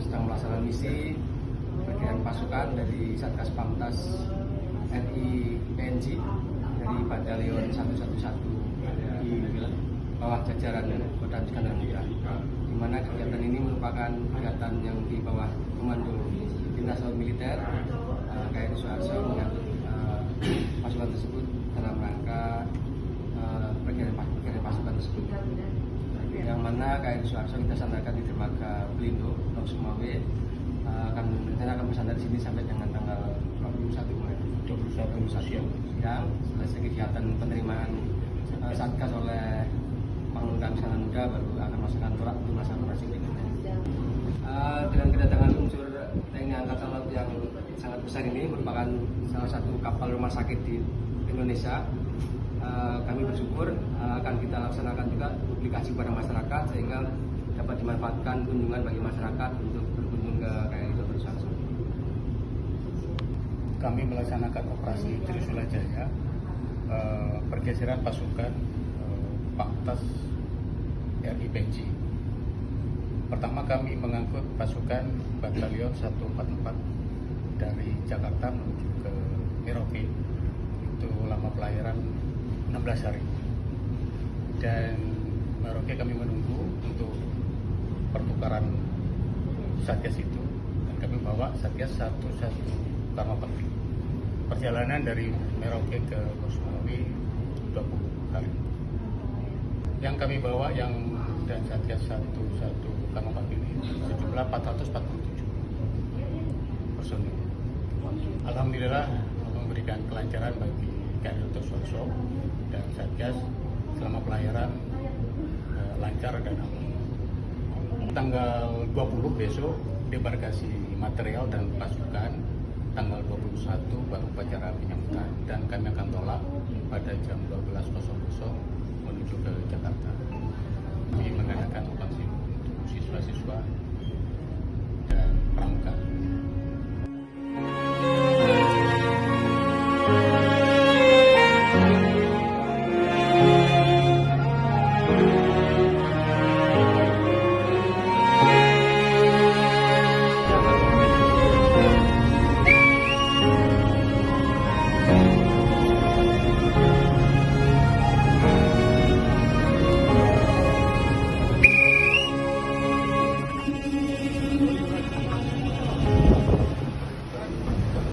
Sedang melaksanakan misi bagian pasukan dari Satgas Pamtas RI PNJ dari Batalion 111 di bawah jajaran Kodam Iskandar Muda, di mana kegiatan ini merupakan kegiatan yang di bawah komando Timnas Laut Militer KRI Suharto mengangkut pasukan tersebut dalam rangka perkiraan pasukan tersebut, yang mana KRI Suharto kita sandarkan di dermaga Belindo Blok Sumawe. Rencana akan bersandar di sini sampai dengan tanggal 21 siang. Selesai kegiatan penerimaan Satgas oleh Panglima Iskandar Muda, baru akan masukkan surat untuk melaksanakan operasi berikutnya. Dengan kedatangan unsur TNI Angkatan Laut yang sangat besar ini, merupakan salah satu kapal rumah sakit di Indonesia. Kami bersyukur akan kita laksanakan juga publikasi kepada masyarakat sehingga dapat dimanfaatkan kunjungan bagi masyarakat untuk berkunjung ke KRI Suharto. Kami melaksanakan operasi Trisula Jaya, pergeseran pasukan Pamtas RI PNJ. Pertama kami mengangkut pasukan Batalion 144 dari Jakarta menuju ke Merauke. Itu lama pelayaran 16 hari, dan Merauke kami menunggu untuk pertukaran Satgas itu, dan kami bawa Satgas 11 Karmapati. Perjalanan dari Merauke ke Sumawe 20 hari. Yang kami bawa dan Satgas 11 Karmapati ini sejumlah 447 personil. Alhamdulillah memberikan kelancaran bagi KRI Suharto dan Satgas selama pelayaran lancar dan aman. Tanggal 20 besok debarkasi material dan pasukan, tanggal 21 baru upacara penyambutan, dan kami akan tolak pada jam 12.00 menuju ke Jakarta. Kami mengadakan open untuk siswa-siswa